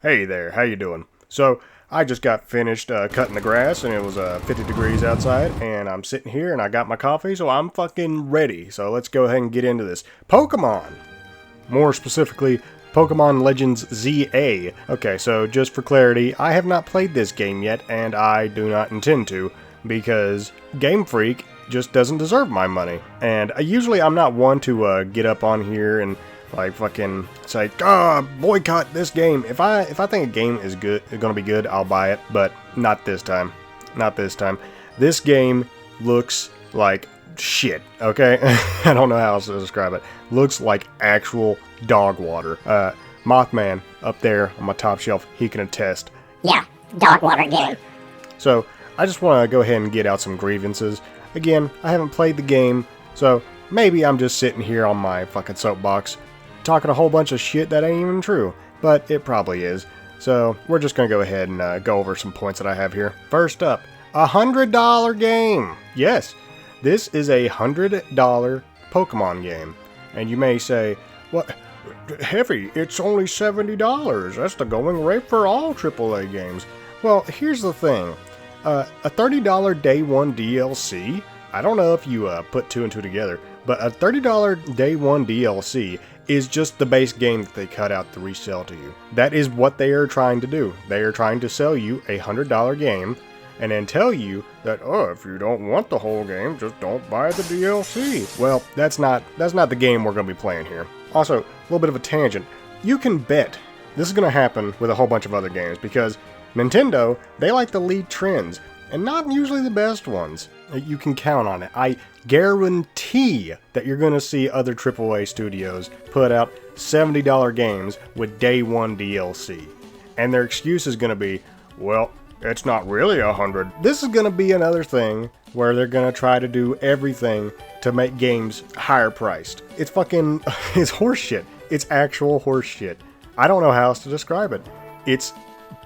Hey there, how you doing? So, I just got finished cutting the grass and it was 50 degrees outside and I'm sitting here and I got my coffee, so I'm fucking ready. So let's go ahead and get into this. Pokemon! More specifically, Pokemon Legends ZA. Okay, so just for clarity, I have not played this game yet and I do not intend to because Game Freak just doesn't deserve my money. And usually I'm not one to get up on here and like fucking say, boycott this game. If I think a game is gonna be good, I'll buy it. But not this time. Not this time. This game looks like shit. Okay, I don't know how else to describe it. Looks like actual dog water. Mothman up there on my top shelf, he can attest. Yeah, dog water game. So I just want to go ahead and get out some grievances. Again, I haven't played the game, so maybe I'm just sitting here on my fucking soapbox talking a whole bunch of shit that ain't even true, but it probably is. So we're just gonna go ahead and go over some points that I have here. First up, $100 game. Yes, this is a $100 Pokemon game, and you may say, "What, Heavy? It's only $70. That's the going rate for all AAA games." Well, here's the thing: a $30 day one DLC. I don't know if you put two and two together, but a $30 day one DLC is just the base game that they cut out to resell to you. That is what they are trying to do. They are trying to sell you a $100 game and then tell you that, if you don't want the whole game, just don't buy the DLC. Well, that's not the game we're going to be playing here. Also, a little bit of a tangent. You can bet this is going to happen with a whole bunch of other games because Nintendo, they like to lead trends, and not usually the best ones. You can count on it. I guarantee that you're going to see other AAA studios put out $70 games with day one DLC. And their excuse is going to be, well, it's not really $100. This is going to be another thing where they're going to try to do everything to make games higher priced. It's fucking, it's horseshit. It's actual horseshit. I don't know how else to describe it. It's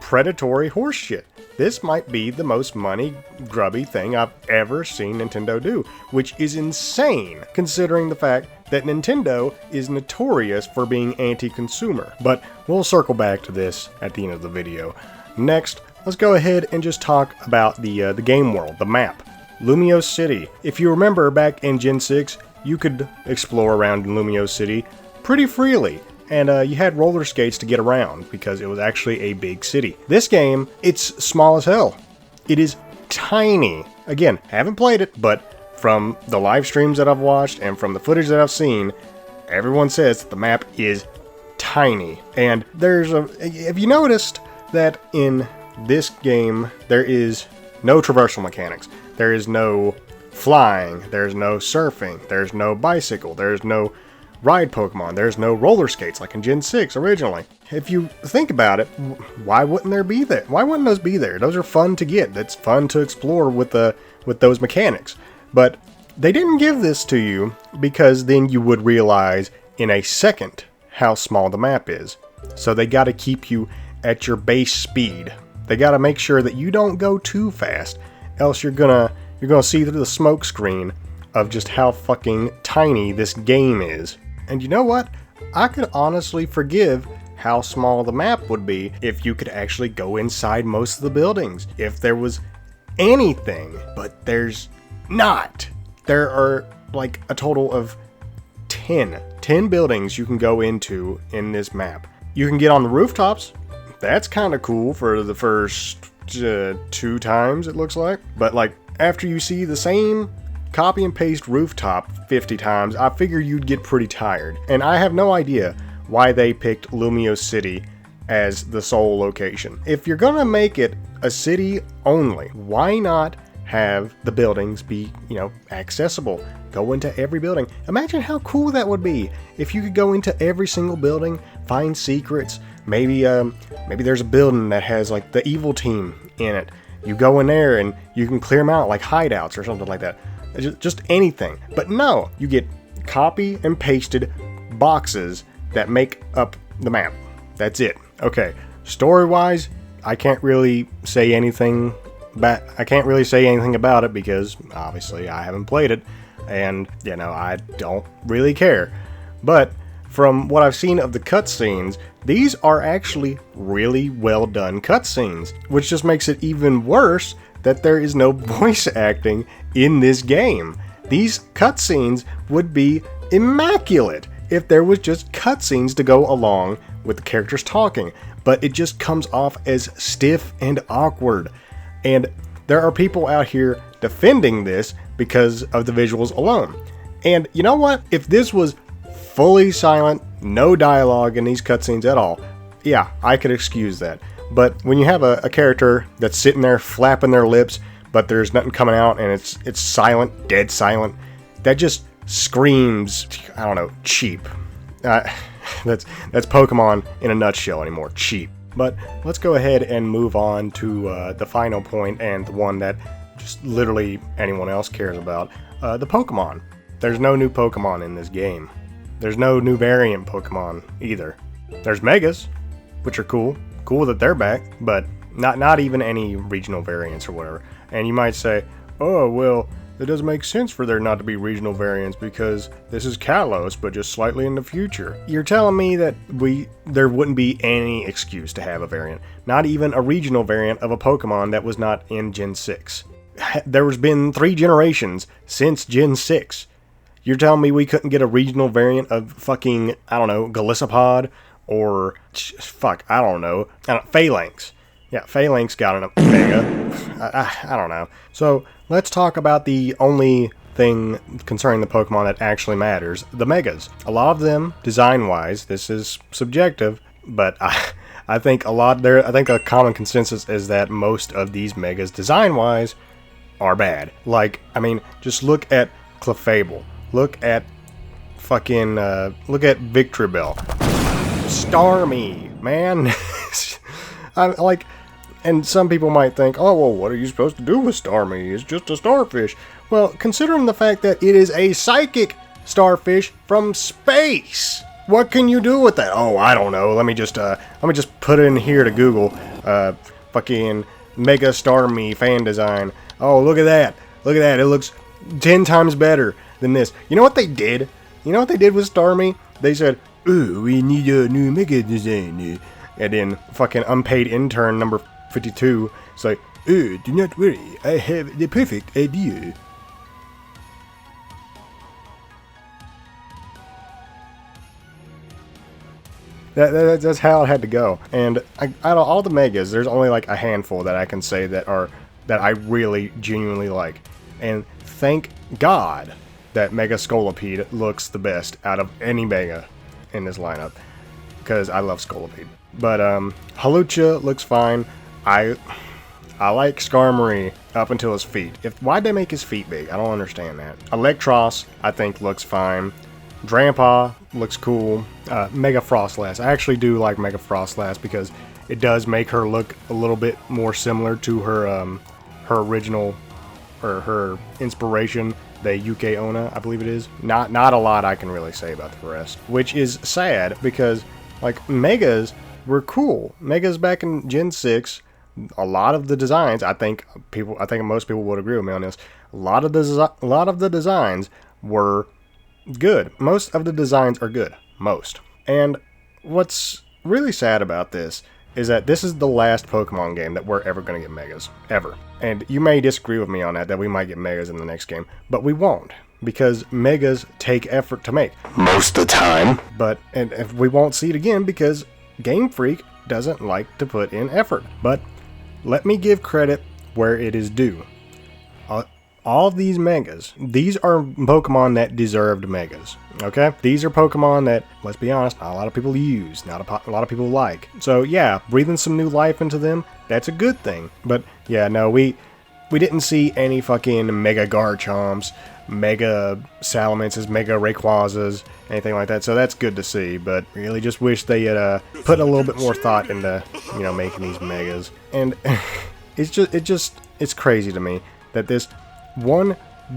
predatory horseshit. This might be the most money-grubby thing I've ever seen Nintendo do, which is insane, considering the fact that Nintendo is notorious for being anti-consumer. But we'll circle back to this at the end of the video. Next, let's go ahead and just talk about the game world, the map. Lumiose City. If you remember back in Gen 6, you could explore around Lumiose City pretty freely. And you had roller skates to get around because it was actually a big city. This game, it's small as hell. It is tiny. Again, haven't played it, but from the live streams that I've watched and from the footage that I've seen, everyone says that the map is tiny. And have you noticed that in this game, there is no traversal mechanics? There is no flying, there's no surfing, there's no bicycle, there's no ride Pokemon. There's no roller skates like in Gen 6 originally. If you think about it, why wouldn't there be that? Why wouldn't those be there? Those are fun to get. That's fun to explore with those mechanics. But they didn't give this to you because then you would realize in a second how small the map is. So they got to keep you at your base speed. They got to make sure that you don't go too fast, else you're gonna see through the smoke screen of just how fucking tiny this game is. And you know what? I could honestly forgive how small the map would be if you could actually go inside most of the buildings. If there was anything, but there's not. There are like a total of 10 buildings you can go into in this map. You can get on the rooftops. That's kind of cool for the first 2 times, it looks like. But like after you see the same copy and paste rooftop 50 times, I figure you'd get pretty tired. And I have no idea why they picked Lumiose City as the sole location. If you're gonna make it a city only, why not have the buildings be, accessible? Go into every building. Imagine how cool that would be if you could go into every single building, find secrets. Maybe there's a building that has like the evil team in it. You go in there and you can clear them out like hideouts or something like that. Just anything. But no, you get copy and pasted boxes that make up the map. That's it. Okay, story-wise, I can't really say anything about it because obviously I haven't played it and I don't really care. But from what I've seen of the cutscenes, these are actually really well done cutscenes, which just makes it even worse that there is no voice acting in this game. These cutscenes would be immaculate if there was just cutscenes to go along with the characters talking, but it just comes off as stiff and awkward. And there are people out here defending this because of the visuals alone. And you know what? If this was fully silent, no dialogue in these cutscenes at all, yeah, I could excuse that. But when you have a character that's sitting there flapping their lips, but there's nothing coming out and it's silent, dead silent, that just screams, I don't know, cheap. That's Pokemon in a nutshell anymore, cheap. But let's go ahead and move on to the final point, and the one that just literally anyone else cares about, the Pokemon. There's no new Pokemon in this game. There's no new variant Pokemon either. There's Megas, which are cool that they're back, but not even any regional variants or whatever. And you might say, oh, well, it doesn't make sense for there not to be regional variants because this is Kalos, but just slightly in the future. You're telling me that there wouldn't be any excuse to have a variant, not even a regional variant of a Pokemon that was not in Gen 6. There's been 3 generations since Gen 6. You're telling me we couldn't get a regional variant of fucking, I don't know, Golisopod or, I don't know, Phalanx. Yeah, Phalanx got an Omega. I don't know. So, let's talk about the only thing concerning the Pokemon that actually matters, the Megas. A lot of them, design-wise, this is subjective, but I think a common consensus is that most of these Megas, design-wise, are bad. Like, I mean, just look at Clefable. Look at Victreebel. Starmie, man. And some people might think, oh, well, what are you supposed to do with Starmie? It's just a starfish. Well, considering the fact that it is a psychic starfish from space, what can you do with that? Oh, I don't know. Let me just put it in here to Google. Fucking Mega Starmie fan design. Oh, look at that. Look at that. It looks 10 times better than this. You know what they did? You know what they did with Starmie? They said, oh, we need a new Mega design. And then fucking unpaid intern number 52. It's like, oh, do not worry, I have the perfect idea. That's how it had to go. And out of all the Megas, there's only like a handful that I can say that I really genuinely like. And thank God that Mega Scolipede looks the best out of any Mega in this lineup, because I love Scolipede. But Hawlucha looks fine. I like Skarmory up until his feet. Why'd they make his feet big? I don't understand that. Electros, I think, looks fine. Drampa looks cool. Mega Frostlass. I actually do like Mega Frostlass because it does make her look a little bit more similar to her original, or her inspiration, the Yuki Onna, I believe it is. Not a lot I can really say about the rest, which is sad because like Megas were cool. Megas back in Gen 6, a lot of the designs, I think most people would agree with me on this. A lot of the designs were good. Most of the designs are good. Most. And what's really sad about this is that this is the last Pokemon game that we're ever going to get Megas. Ever. And you may disagree with me on that we might get Megas in the next game. But we won't. Because Megas take effort to make. Most of the time. And if we won't see it again because Game Freak doesn't like to put in effort. But let me give credit where it is due. All of these Megas, these are Pokemon that deserved Megas, okay? These are Pokemon that, let's be honest, not a lot of people use, not a lot of people like. So yeah, breathing some new life into them, that's a good thing. But yeah, no, we didn't see any fucking Mega Garchomps, Mega Salamences, Mega Rayquazas, anything like that. So that's good to see, but really just wish they had put a little bit more thought into, making these Megas. And it's crazy to me that this 1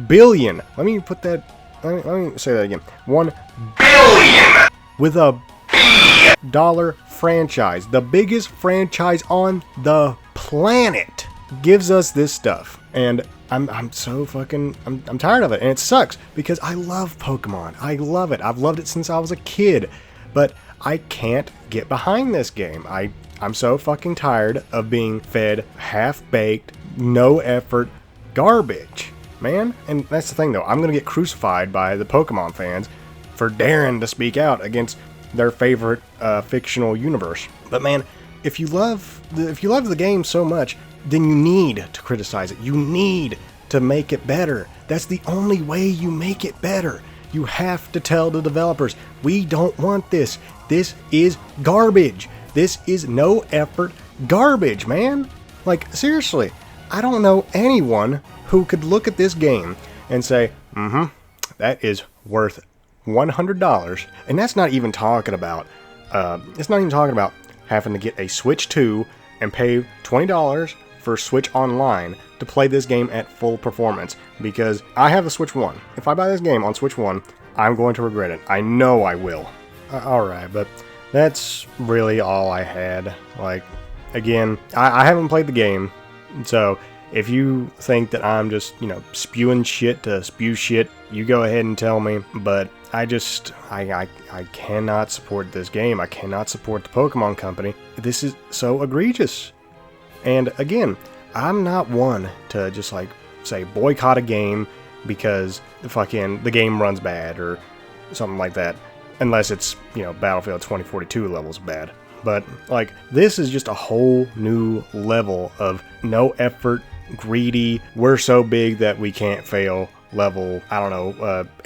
billion. Let me say that again. 1 billion with a dollar franchise, the biggest franchise on the planet, gives us this stuff. And I'm so fucking I'm tired of it, and it sucks because I love Pokemon. I love it. I've loved it since I was a kid. but I can't get behind this game. I'm so fucking tired of being fed half-baked, no effort garbage, man. And that's the thing though, I'm gonna get crucified by the Pokemon fans for daring to speak out against their favorite fictional universe. But man, if you love the game so much, then you need to criticize it. You need to make it better. That's the only way you make it better. You have to tell the developers, we don't want this. This is garbage. This is no effort garbage, man. Like, seriously, I don't know anyone who could look at this game and say, that is worth $100. And that's not even talking about, having to get a Switch 2 and pay $20 for Switch Online to play this game at full performance, because I have the Switch 1. If I buy this game on Switch 1, I'm going to regret it. I know I will. Alright, but that's really all I had. Like, again, I haven't played the game, so if you think that I'm just, spewing shit to spew shit, you go ahead and tell me, but I cannot support this game. I cannot support the Pokemon Company. This is so egregious. And again, I'm not one to just say boycott a game because the game runs bad or something like that. Unless it's, Battlefield 2042 levels bad. But this is just a whole new level of no effort, greedy, we're so big that we can't fail level,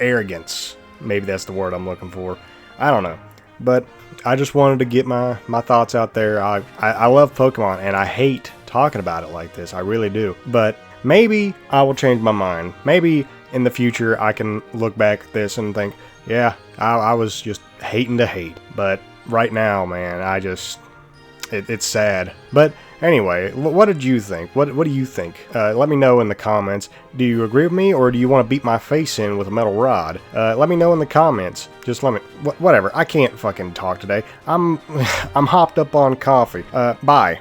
arrogance. Maybe that's the word I'm looking for. I don't know. But I just wanted to get my thoughts out there. I love Pokemon and I hate talking about it like this. I really do. But maybe I will change my mind. Maybe in the future I can look back at this and think, yeah, I was just hating to hate. But right now, man, it's sad. But anyway, what did you think? What do you think? Let me know in the comments. Do you agree with me, or do you want to beat my face in with a metal rod? Let me know in the comments. Just let me, whatever. I can't fucking talk today. I'm hopped up on coffee. Bye.